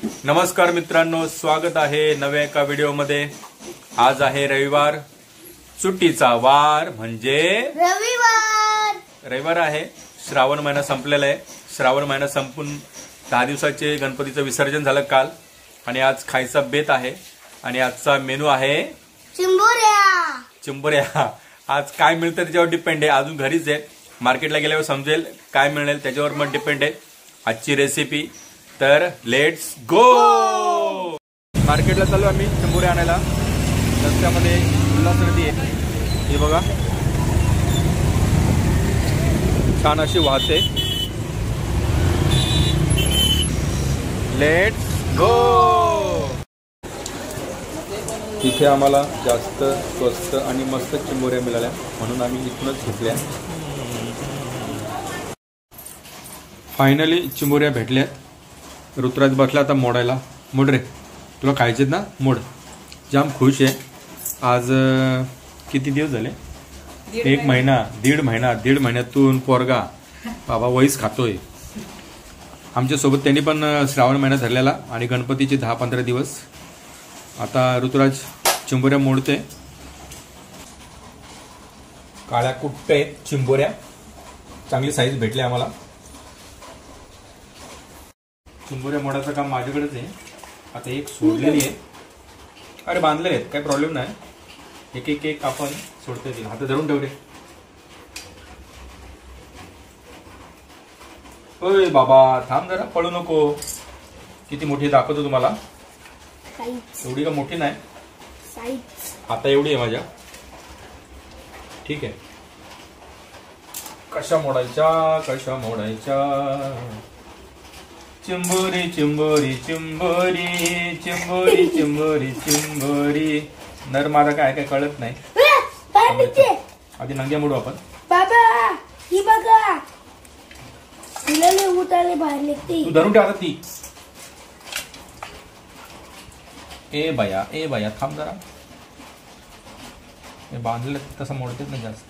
नमस्कार मित्रांनो, स्वागत आहे नव्या एका व्हिडिओमध्ये। आज आहे रविवार, सुट्टीचा वार म्हणजे रविवार आहे। श्रावण महिना संपलेला आहे। श्रावण महिना संपून 10 दिवसाचे गणपतीचं विसर्जन झालं काल आणि आज खायचा बेत आहे आणि आजचा मेनू आहे चिंबोऱ्या। आज काय मिळतं त्याच्यावर डिपेंड आहे। अजून घरीच आहे, मार्केटला गेल्यावर समजेल काय मिळेल, त्याच्यावर मग डिपेंड आहे आजची रेसिपी। तर लेट्स गो। मार्केटला चालू आम्ही चिंबोऱ्या आणायला। रस्त्यामध्ये उल्हास नदी आहे, हे बघा छान अशी वाहते। Let's go. इथे आम्हाला जास्त स्वस्त आणि मस्त चिंबोऱ्या मिळाल्या म्हणून आम्ही इथूनच घेतल्या। फायनली चिंबोऱ्या भेटल्यात। ऋतुराज बसला आता मोडायला। मोड रे, तुला खायचेत ना, मोड। जाम खुश आहे आज। किती दिवस झाले? एक महिना, दीड महिन्यातून पोरगा बाबा वहीच खातोय। आमच्यासोबत त्यांनी पण श्रावण महिना धरलेला आणि गणपतीचे 10-15 दिवस। आता ऋतुराज चिंबोऱ्या मोडते। काळ्या कुट्ट आहेत चिंबोऱ्या, चांगली साईज भेटली आम्हाला। चिंबोऱ्या मोडाचं काम माझ्याकडेच आहे। आता एक सोडलेली आहे, अरे बांधले आहेत, काही प्रॉब्लेम नाही। एक आपण सोडता येईल। हात धरून ठेव रे। ओय बाबा थांब जरा, पळू नको। किती मोठी दाखवतो तुम्हाला, एवढी का मोठी नाही, आता एवढी आहे माझ्या। ठीक आहे, कशा मोडायच्या चिंबोरी चिंबोरी चिंबोरी चिंबोरी चिंबोरी चिंबोरी। नर माझा काय काय कळत नाही। आधी नंग्या मोडू आपण। बाबा ही बघा, तिला उतारले बाहेर निघते। तू धरून ठेव आता ती। ए बाया थांब जरा। हे बांधलं तसं मोडतेच नाही जास्त।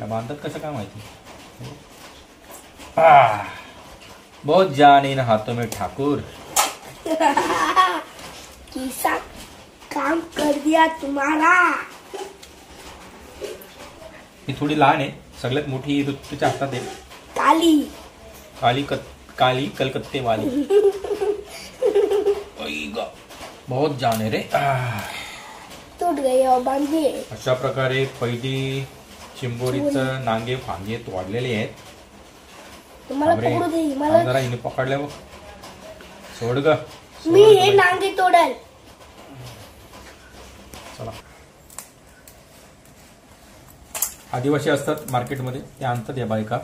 बांधतात कसं काय माहिती। बहुत जान इन हाथों में ठाकुर। किसा काम कर दिया तुम्हारा। ही थोडी लहान आहे, सगळ्यात मोठी तुझ्या हातात आहे। काली कलकत्ते वाली। बहुत जान है रे। टूट गई और बांधे। अशा प्रकारे पहिली चिंबोरीचं नांगे फांगे तोडलेले आहेत। तुम्हाला पकडू दे, मला जरा हिने पकडले बघ। सोड ग, मी हे नांगे तोडल। चला, आदिवासी असतात मार्केटमध्ये, ते आणतात या बायका।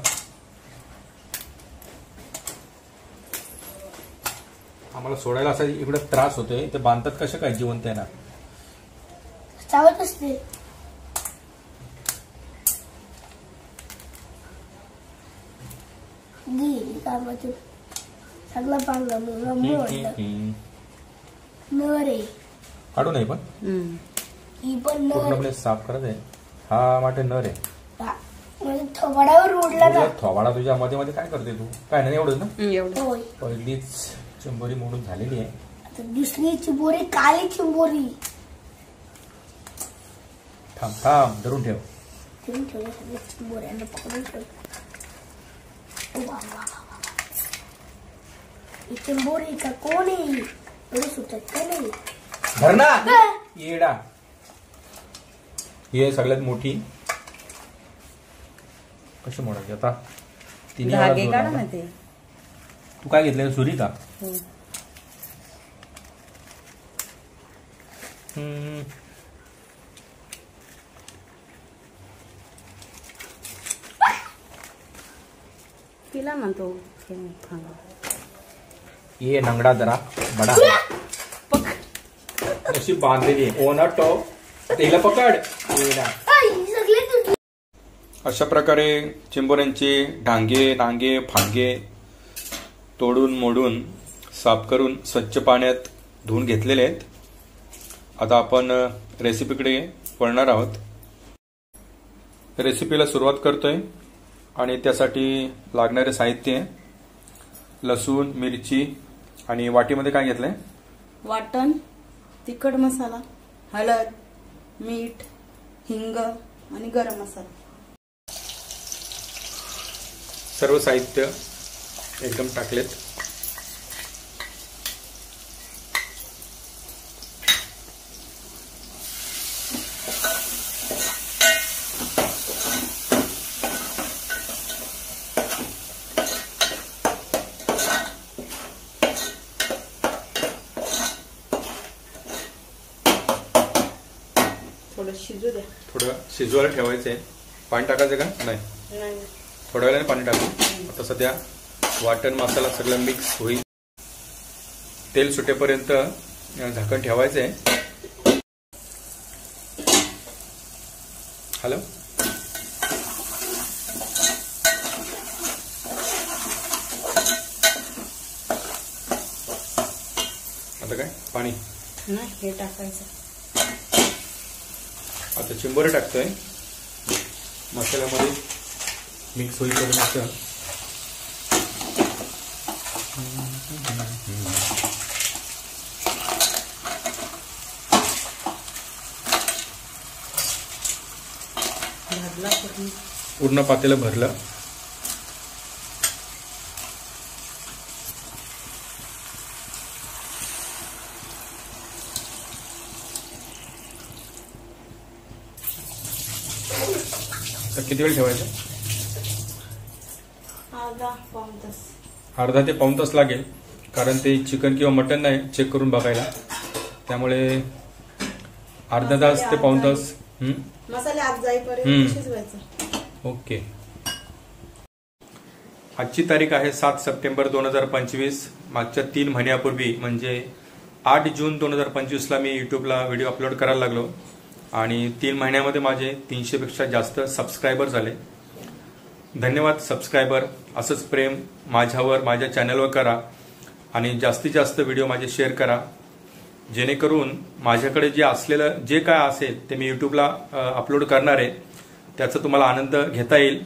आम्हाला सोडायला असा इकडे त्रास होतोय, ते बांधतात कशा काय जिवंत आहे ना। चावत असते। सगळं पांगलं नरे काढू नाही पण ही पण पूर्णपणे साफ करत आहे। हा वाटे नर आहे। थोबाडावर उडला ना। थोबाडा तुझ्या मध्ये मध्ये काय करते तू? काय नाही एवढंच ना। होय, पहिलीच चिंबोरी मोडून झालेली आहे। आता दुसरी चिंबोरी, काली चिंबोरी। थांब धरून ठेव। चिंबोऱ्यांना पकडून ठेव। चिंबोरी का कोण आहे? सुटत का नाही? धरणा येडा। ही सगळ्यात मोठी। कशी मोडायची आता? धागे काढा ना ते। तू काय घेतलं, सुरी का? तिला म्हणतो ये नंगडा जरा बडा अशी बांधलेली आहे। ओनटो तिला पकड। अशा प्रकारे चिंबोऱ्यांचे ढांगे नांगे फांगे तोडून मोडून साफ करून स्वच्छ पाण्यात धुवून घेतलेले आहेत। आता आपण रेसिपीकडे वळणार आहोत। रेसिपीला सुरुवात करतोय आणि त्यासाठी लागणारे साहित्य लसूण, मिरची आणि वाटीमध्ये काय घेतलंय? वाटण, तिखट मसाला, हळद, मीठ, हिंग आणि गरम मसाला. सर्व साहित्य एकदम टाकलेत. थोडं शिजू द्या. थोडं शिजवायला ठेवायचंय. पाणी टाकायचं का? नाही, नाही. थोड्या वेळाने पाणी टाकू. आता सध्या वाटण मसाला सगळं मिक्स होईल. तेल सुटेपर्यंत झाकण ठेवायचंय. हॅलो, आता काय पाणी नाही, हे टाकायचं. आता चिंबोरे टाकतोय मसाल्यामध्ये मिक्स होईपर्यंत. भाजला पूर्ण पातेलं भरलं. तर किती वेळ ठेवायचं? अर्धा ते पाऊण तास लागेल, कारण ते चिकन किंवा मटन नाही चेक करून बघायला. त्यामुळे अर्धा तास ते पाऊण तास. मसाले आत जाईपर्यंत शिजवायचं. ओके. आजची तारीख आहे 7 सप्टेंबर 2025. मागच्या 3 महिन्यापूर्वी म्हणजे 8 जून 2025ला मी युट्यूबला व्हिडिओ अपलोड करायला लागलो आणि 3 महिन्यामध्ये माझे 300 पेक्षा जास्त सबस्क्रायबर झाले. धन्यवाद सबस्क्रायबर. असंच प्रेम माझ्यावर, माझ्या चॅनलवर करा आणि जास्तीत जास्त व्हिडिओ माझे शेअर करा, जेणेकरून माझ्याकडे जे असलेलं जे काय असेल ते मी युट्यूबला अपलोड करणार आहे, त्याचा तुम्हाला आनंद घेता येईल.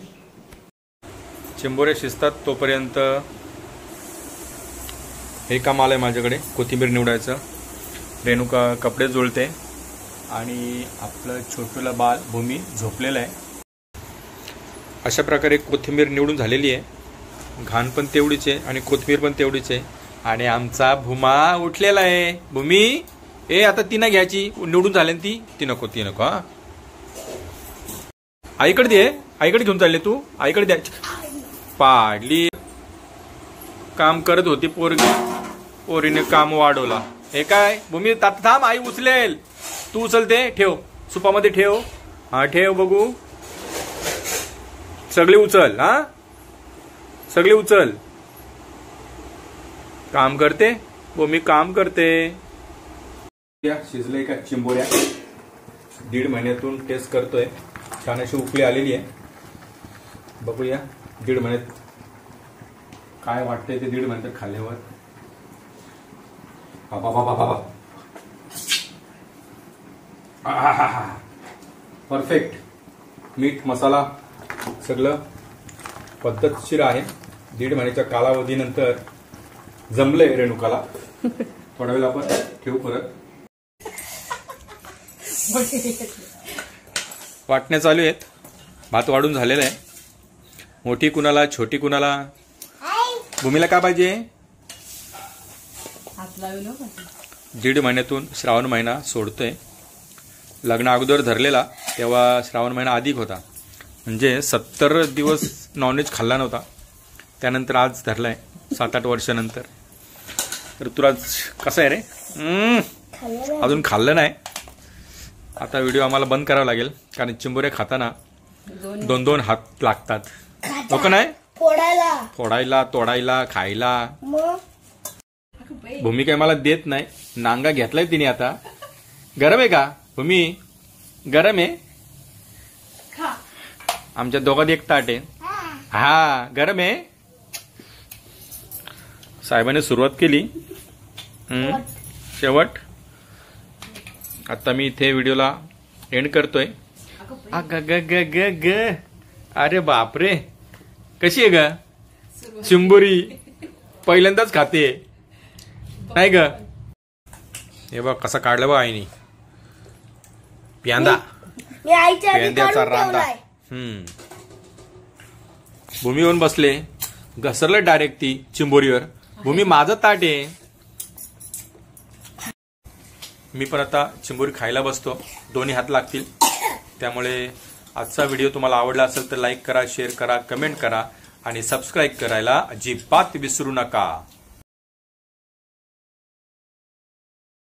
चिंबोरे शिजतात तोपर्यंत हे काम आलंय माझ्याकडे, कोथिंबीर निवडायचं. रेणुका कपडे जुळते आणि आपलं छोटूला बाळ भूमी झोपलेलं आहे. अशा प्रकारे कोथिंबीर निवडून झालेली आहे. घाण पण तेवढीच आहे आणि कोथिंबीर पण तेवढीच आहे. आणि आमचा भूमा उठलेला आहे. भूमी, आता ती नाही घ्यायची, निवडून झाली ती नको, ती नको. हा, आईकडे दे. आईकडे घेऊन चालले तू? आईकडे द्या. पाडली. काम करत होती पोरीने काम वाढवला. हे काय भूमी, थांब, आई उचलेल. तू उचलते, ठेव सुपामध्ये ठेव. हा ठेव, बघू. सगळे उचल. हा, सगळे उचल. काम करते भूमी, काम करते. शिजले का चिंबोऱ्या? 1.5 महिन्यातून टेस्ट करतोय. छान अशी उकळी आलेली आहे. बघूया 1.5 महिन्यात काय वाटतंय ते 1.5 महिन्यात खाल्ल्यावर. बाबा बाबा बाबा, परफेक्ट. मीठ मसाला सगळं पद्धतशीर आहे. 1.5 महिन्याच्या कालावधीनंतर जमलंय रेणुकाला. थोडा वेळ आपण ठेवू परत. वाटण्या चालू आहेत. भात वाढून झालेला आहे. मोठी कुणाला, छोटी कुणाला. भूमीला काय पाहिजे? 1.5 महिन्यातून श्रावण महिना सोडतोय. लग्न अगोदर धरलेला तेव्हा श्रावण महिना अधिक होता, म्हणजे 70 दिवस नॉनव्हेज खाल्ला नव्हता. त्यानंतर आज धरलाय 7-8 वर्षानंतर. तर तुला कसं आहे रे? अजून खाल्लं नाही. आता व्हिडिओ आम्हाला बंद करावा लागेल, कारण चिंबोरे खाताना 2-2 हात लागतात. लोक नाही फोडायला, तोडायला, खायला. भूमी काय मला देत नाही. नांगा घेतलाय तिने आता. गरम आहे का भूमी? गरम आहे. आमच्या दोघात एक ताट आहे. हा, गरम आहे. साहेबांनी सुरुवात केली. शेवट. आता मी इथे व्हिडिओला एंड करतोय. अरे बापरे, कशी आहे ग चिंबोरी? पहिल्यांदाच खाते नाही ग. हे बघ कसं काढलं बघ आईनी प्यांदा. मी आईच्या आधी प्यांद्याचा काढून रांदा. ठेवलाय. भूमी येऊन बसले, घसरलं डायरेक्ट ती चिंबोरीवर. भूमी माझं ताट आहे. मी पण आता चिंबोरी खायला बसतो, दोन्ही हात लागतील. त्यामुळे आजचा व्हिडिओ तुम्हाला आवडला असेल तर लाईक करा, शेअर करा, कमेंट करा आणि सबस्क्राईब करायला अजिबात विसरू नका.